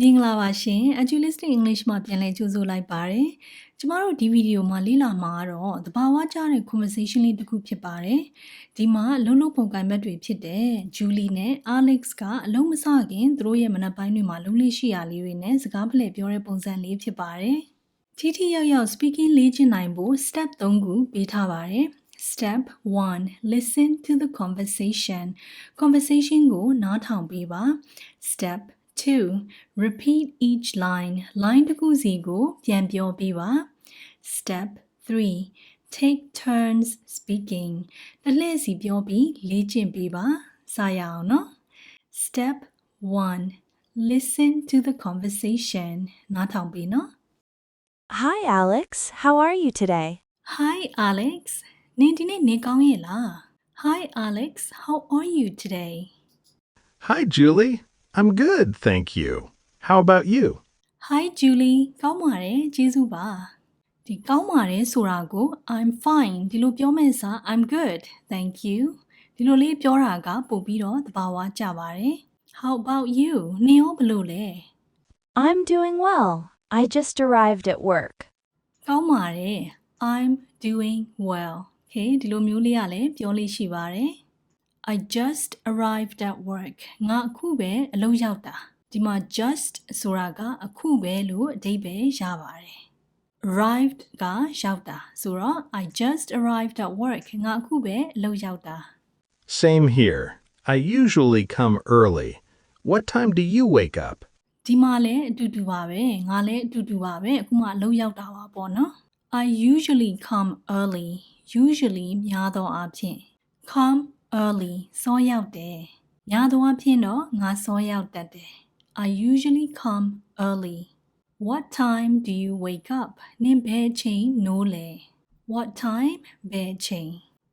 မင်္ဂလာပါရှင် Agilist English မှာပြန်လည်ကြိုဆိုလိုက်ပါတယ်။ကျမတို့ဒီဗီဒီယိုမှာလေ့လာမှာကတော့သဘာဝကျတဲ့ conversation လေးတစ်ခုဖြစ်ပါတယ်။ဒီမှာလုံးလုံးပုံကိုင်ဘက်တွေဖြစ်တဲ့ Julie နဲ့ Alex ကအလုံးမစခင်သူတို့ရဲ့မနက်ပိုင်းတွေမှာလုံးလေးရှိရလေးတွေနဲ့စကားဖလှယ်ပြောတဲ့ပုံစံလေးဖြစ်ပါတယ်။ထိထိရောက်ရောက် speaking လေ့ကျင့်နိုင်ဖို့ step 3 ခုပေးထားပါတယ်။ Step 1 Listen to the conversation ကိုနားထောင်ပေးပါ Step 2 Repeat each line တစ်ခုစီကိုပြန်ပြောပေးပါ Step 3 Take turns speaking တစ်လှည့်စီပြောပြီးလေ့ကျင့်ပေးပါစရအောင်နော် Step 1 Listen to the conversation နားထောင်ပေးနော် Hi Alex, how are you today? Hi Alex နင်ဒီနေ့နေကောင်းရဲ့လား Hi Alex, how are you today? Hi Julie, I'm good, thank you. How about you? Hi Julie ကောင်းပါတယ်ကျေးဇူးပါဒီကောင်းပါတယ်ဆိုတာကို I'm fine ဒီလိုပြောမယ့်စာ I'm good thank you ဒီလိုလေးပြောတာကပို့ပြီးတော့သဘာဝကျပါတယ် How about you နင်ရောဘယ်လိုလဲ I'm doing well. I just arrived at work. ကောင်းပါတယ် I'm doing well okay ဒီလိုမျိုးလေးကလည်းပြောလေးရှိပါတယ် I just arrived at work ငါအခုပဲအလုပ်ရောက်တာဒီမှာ just ဆိုတာကအခုပဲလို့အဓိပ္ပာယ်ရပါတယ် arrived ကရောက်တာဆိုတော့ I just arrived at work ငါအခုပဲအလုပ်ရောက်တာ Same here. I usually come early. What time do you wake up? ဒီမှာလည်းအတူတူပါပဲငါလည်းအတူတူပါပဲအခုမှအလုပ်ရောက်တာပါပေါ့နော် I usually come early usually များသောအားဖြင့် come early စောရောက်တယ်များသောအားဖြင့်တော့ငါစောရောက်တတ်တယ် I usually come early What time do you wake up နင်ဘယ်ချိန်နိုးလဲ What time ဘယ်ချိန်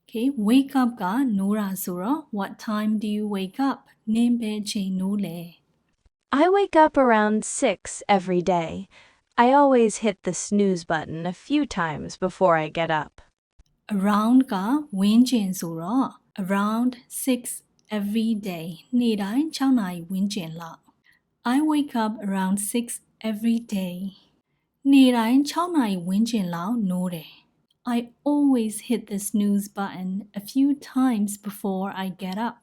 Okay wake up ကနိုးတာဆိုတော့ What time do you wake up နင်ဘယ်ချိန်နိုးလဲ I wake up around 6 every day. I always hit the snooze button a few times before I get up. around ကဝန်းကျင်ဆိုတော့ around 6 every day နေ့တိုင်း6နာရီဝန်းကျင်လောက် I wake up around 6 every day နေ့တိုင်း6နာရီဝန်းကျင်လောက်နိုးတယ် I always hit the snooze button a few times before I get up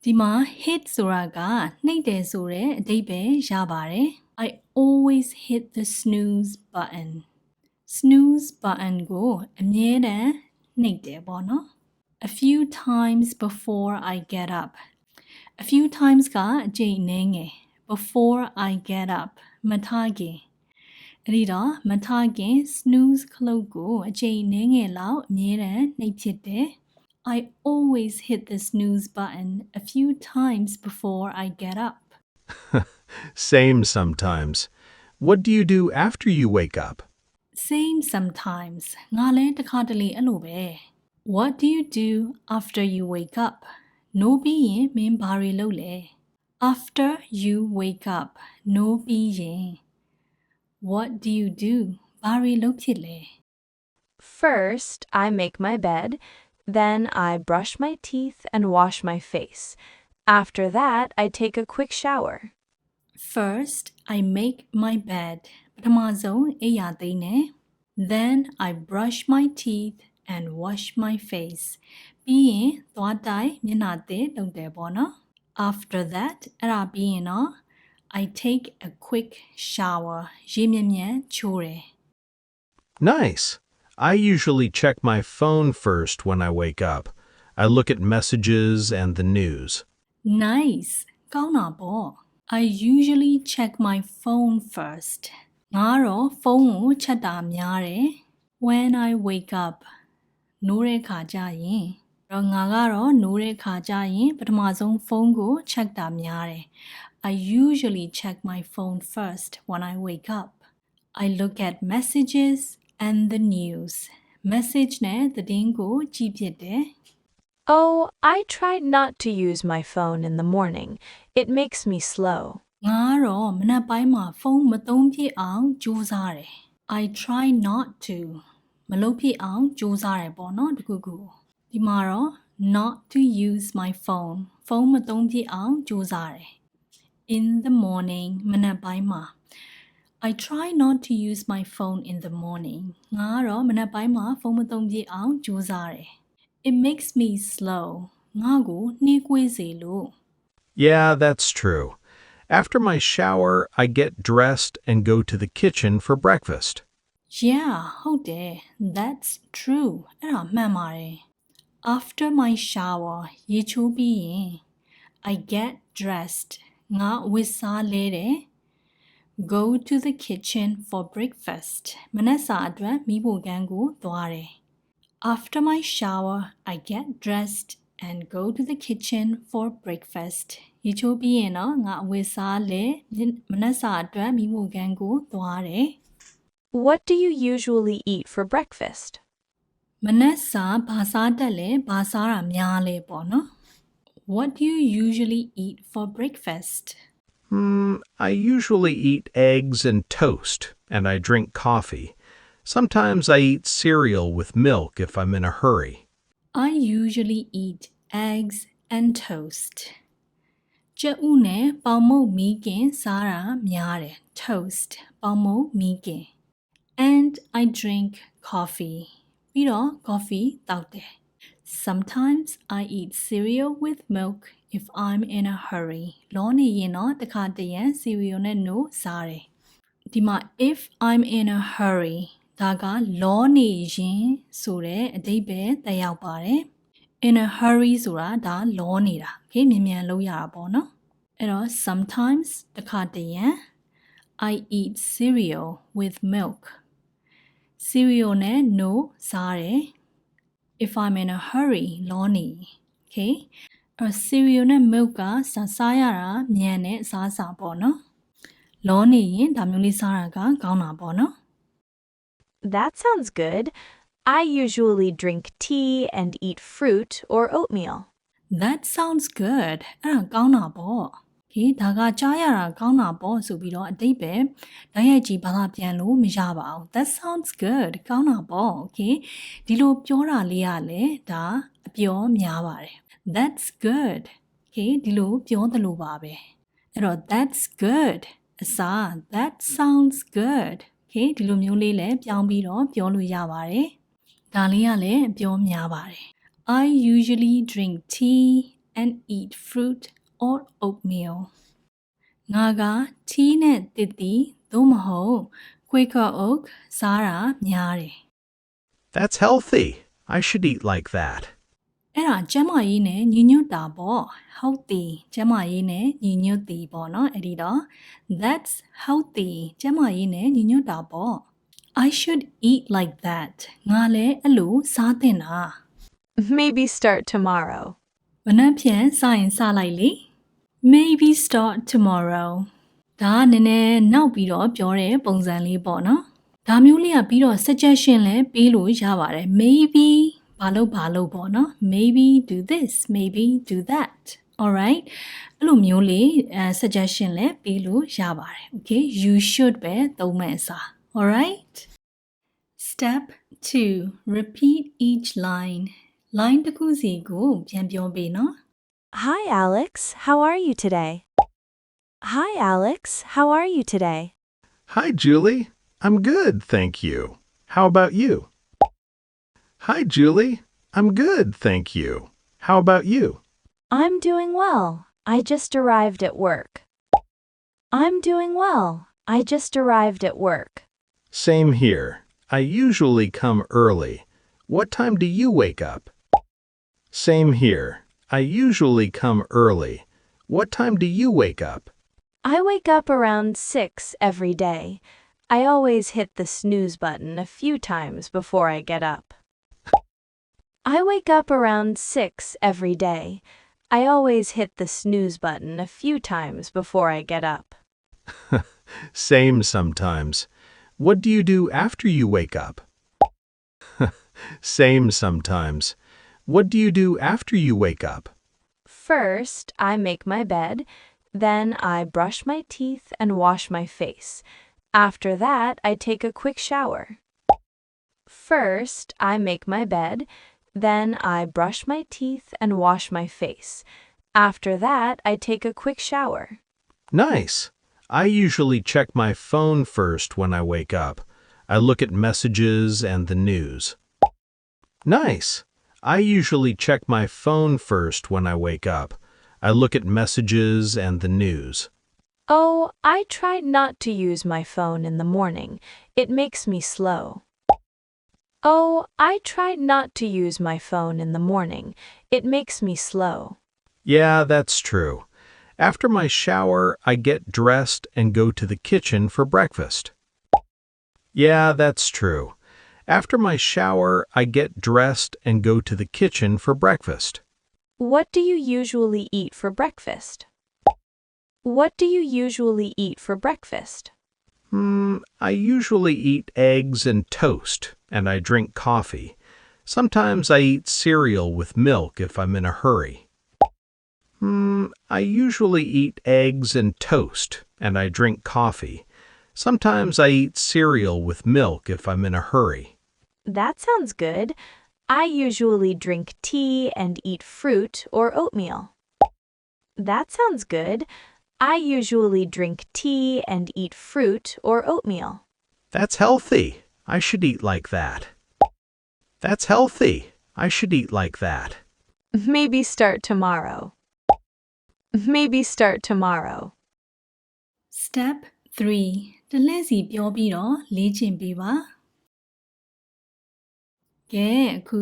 ဒီမှာ hit ဆိုတာကနှိပ်တယ်ဆိုတဲ့အဓိပ္ပာယ်ရပါတယ် I always hit the snooze button snooze button ကိုအမြဲတမ်းနှိပ်တယ်ပေါ့နော် a few times before I get up a few times ကအကြိမ်နည်းငယ် before I get up မထခင်အဲ့ဒီတော့မထခင် snooze ခလုတ်ကိုအကြိမ်နည်းငယ်လောက်အမြဲတမ်းနှိပ်ဖြစ်တယ် I always hit the snooze button a few times before I get up Same sometimes. What do you do after you wake up? Same sometimes ငါလည်းတစ်ခါတလေအဲ့လိုပဲ What do you do after you wake up နိုးပြီးရင်မင်းဘာတွေလုပ်လဲ After you wake up နိုးပြီးရင် What do you do ဘာတွေလုပ်ဖြစ်လဲ First, I make my bed. Then I brush my teeth and wash my face. After that, I take a quick shower. First I make my bed ပထမဆုံးအိပ်ယာသိမ်းတယ် Then I brush my teeth and wash my face ပြီးရင်သွားတိုက်မျက်နှာသစ်လုပ်တယ်ပေါ့နော် After that အဲ့ဒါပြီးရင်တော့ I take a quick shower ရေမြန်မြန်ချိုးတယ် Nice. I usually check my phone first when I wake up. I look at messages and the news. Nice ကောင်းတာပေါ့ I usually check my phone first ငါတော့ဖုန်းကိုချက်တာများတယ် When I wake up နိုးတဲ့ခါကျရင်တော့ငါကတော့နိုးတဲ့ခါကျရင်ပထမဆုံးဖုန်းကိုချက်တာများတယ် I usually check my phone first when I wake up I look at messages and the news message နဲ့သတင်းကိုကြည့်ဖြစ်တယ် Oh, I try not to use my phone in the morning. It makes me slow. ငါကတော့မနက်ပိုင်းမှာဖုန်းမသုံးဖြစ်အောင်ကြိုးစားတယ် I try not to မလုပ်ဖြစ်အောင်ကြိုးစားတယ်ပေါ့နော်တခုခုဒီမှာတော့ not to use my phone ဖုန်းမသုံးဖြစ်အောင်ကြိုးစားတယ် In the morning မနက်ပိုင်းမှာ I try not to use my phone in the morning ငါကတော့မနက်ပိုင်းမှာဖုန်းမသုံးပြအောင်ကြိုးစားတယ် It makes me slow ငါကိုနှေးကွေးစေလို့ Yeah, that's true. After my shower, I get dressed and go to the kitchen for breakfast. Yeah ဟုတ်တယ် That's true အဲ့ဒါမှန်ပါတယ် After my shower ရေချိုးပြီးရင် I get dressed ငါဝတ်စားလဲတယ် Go to the kitchen for breakfast မနက်စာအတွက်မီးဖိုခန်းကိုသွားတယ် After my shower I get dressed and go to the kitchen for breakfast ရေချိုးပြီးရင်တော့ငါဝတ်စားလဲမနက်စာအတွက်မီးဖိုခန်းကိုသွားတယ် What do you usually eat for breakfast? မနက်စာဘာစားတတ်လဲဘာစားတာများလဲပေါ့နော် What do you usually eat for breakfast? I usually eat eggs and toast, and I drink coffee. Sometimes I eat cereal with milk if I'm in a hurry. I usually eat eggs and toast. ကျက်ဥနဲ့ပေါင်မုတ်မီးကင်စားတာများတယ် Toast ပေါင်မုတ်မီးကင် And I drink coffee. ပြီးတော့ coffee တောက်တယ် Sometimes I eat cereal with milk if I'm in a hurry. လောနေရင်တော့တစ်ခါတရံ cereal နဲ့ no စားတယ် ဒီမှာ if I'm in a hurry ဒါကလောနေရင်ဆိုတဲ့အဓိပ္ပာယ်သက်ရောက်ပါတယ် In a hurry ဆိုတာဒါလောနေတာ okay မြန်မြန်လုပ်ရတာပေါ့နော်အဲ့တော့ sometimes တစ်ခါတရံ I eat cereal with milk cereal နဲ့ no စားတယ် If I'm in a hurry လောနေ okay အဲ့ cereal နဲ့ milk ကစားရတာမြန်တဲ့အစားအစာပေါ့နော်လောနေရင်ဒါမျိုးလေးစားတာကကောင်းတာပေါ့နော် That sounds good. I usually drink tea and eat fruit or oatmeal. That sounds good အဲ့ဒါကောင်းတာပေါ့ okay ဒါကကြားရတာကောင်းတာပေါ့ဆိုပြီးတော့အတိတ်ပဲတိုက်ရိုက်ကြည့်ဘာသာပြန်လို့မရပါဘူး That sounds good ကောင်းတာပေါ့ okay ဒီလိုပြောတာလေးကလည်းဒါအပြောများပါတယ် That's good okay ဒီလိုပြောသလိုပါပဲအဲ့တော့ That's good အစား That sounds good okay ဒီလိုမျိုးလေးလည်းပြောင်းပြီးတော့ပြောလို့ရပါတယ်ဒါလေးကလည်းအပြောများပါတယ် I usually drink tea and eat fruit or oatmeal ငါက tea နဲ့တစ်တီသို့မဟုတ် Quaker oat စားတာများတယ် That's healthy. I should eat like that. အဲ့ဒါကျန်းမာရေးနဲ့ညီညွတ်တာပေါ့ healthy ကျန်းမာရေးနဲ့ညီညွတ်သည်ပေါ့နော်အဲ့ဒီတော့ That's healthy ကျန်းမာရေးနဲ့ညီညွတ်တာပေါ့ I should eat like that ငါလည်းအဲ့လိုစားသင့်တာ Maybe start tomorrow. မနှက်ဖြန်စရင်စလိုက်လေ Maybe start tomorrow ဒါကနည်းနည်းနောက်ပြီးတော့ပြောတဲ့ပုံစံလေးပေါ့နော်ဒါမျိုးလေးကပြီးတော့ suggestion လည်းပေးလို့ရပါတယ် Maybe ဘာလို့ပေါ့နော် Maybe do this maybe do that alright အဲ့လိုမျိုးလေး suggestion လည်းပေးလို့ရပါတယ် okay you should ပဲသုံးမယ်စာ alright Step 2 repeat each line line တစ်ခုစီကိုပြန်ပြောပေးနော် Hi, Alex. How are you today? Hi, Alex. How are you today? Hi, Julie. I'm good, thank you. How about you? Hi, Julie. I'm good, thank you. How about you? I'm doing well. I just arrived at work. I'm doing well. I just arrived at work. Same here. I usually come early. What time do you wake up? Same here. I usually come early. What time do you wake up? I wake up around 6 every day. I always hit the snooze button a few times before I get up. I wake up around 6 every day. I always hit the snooze button a few times before I get up. Same sometimes. What do you do after you wake up? Same sometimes. What do you do after you wake up? First, I make my bed. Then I brush my teeth and wash my face. After that, I take a quick shower. First, I make my bed. Then I brush my teeth and wash my face. After that, I take a quick shower. Nice. I usually check my phone first when I wake up. I look at messages and the news. Nice. I usually check my phone first when I wake up. I look at messages and the news. Oh, I try not to use my phone in the morning. It makes me slow. Oh, I try not to use my phone in the morning. It makes me slow. Yeah, that's true. After my shower, I get dressed and go to the kitchen for breakfast. Yeah, that's true. After my shower, I get dressed and go to the kitchen for breakfast. What do you usually eat for breakfast? What do you usually eat for breakfast? I usually eat eggs and toast, and I drink coffee. Sometimes I eat cereal with milk if I'm in a hurry. I usually eat eggs and toast, and I drink coffee. Sometimes I eat cereal with milk if I'm in a hurry. That sounds good. I usually drink tea and eat fruit or oatmeal. That sounds good. I usually drink tea and eat fruit or oatmeal. That's healthy. I should eat like that. That's healthy. I should eat like that. Maybe start tomorrow. Maybe start tomorrow. Step 3. တလှည့်စီပြောပြီးတော့လေ့ကျင့်ပေးပါကဲအခု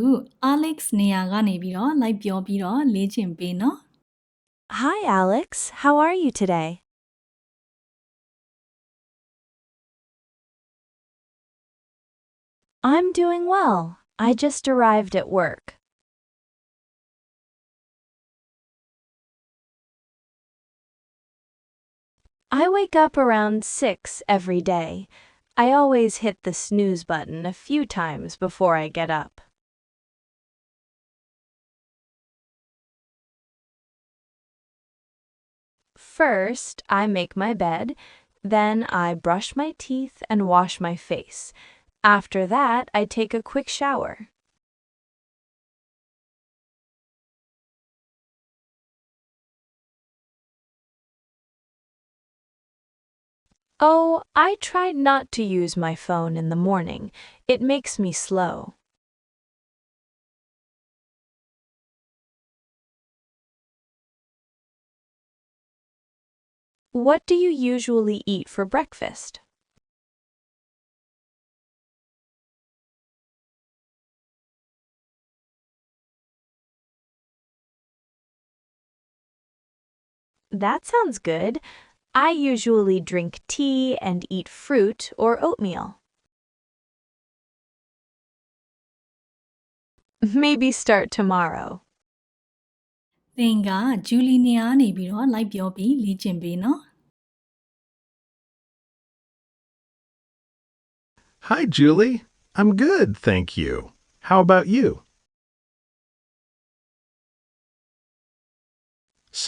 Alex နေရာကနေပြီးတော့လိုက်ပြောပြီးတော့လေ့ကျင့်ပေးနော် Hi, Alex. How are you today? I'm doing well. I just arrived at work. I wake up around 6 every day. I always hit the snooze button a few times before I get up. First, I make my bed, then I brush my teeth and wash my face. After that, I take a quick shower. Oh, I try not to use my phone in the morning. It makes me slow. What do you usually eat for breakfast? That sounds good. I usually drink tea and eat fruit or oatmeal. Maybe start tomorrow. သင်က Julie နေရာနေပြီးတော့လိုက်ပြောပြီးလေ့ကျင့်ပေးနော် Hi, Julie. I'm good, thank you. How about you?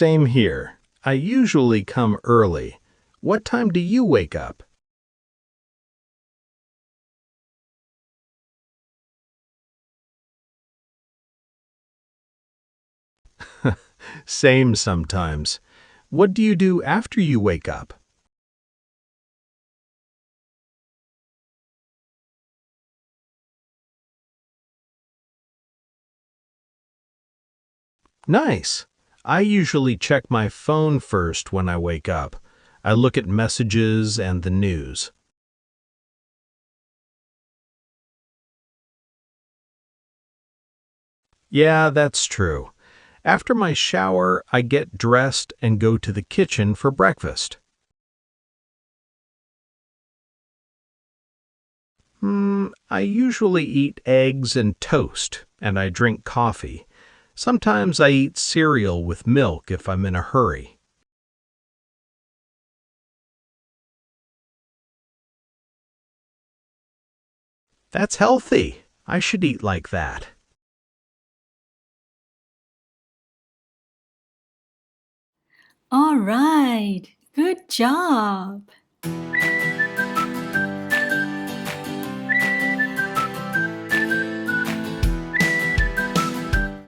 Same here. I usually come early. What time do you wake up? Same sometimes. What do you do after you wake up? Nice. I usually check my phone first when I wake up. I look at messages and the news. Yeah, that's true. After my shower, I get dressed and go to the kitchen for breakfast. I usually eat eggs and toast, and I drink coffee. Sometimes I eat cereal with milk if I'm in a hurry. That's healthy. I should eat like that. All right. Good job.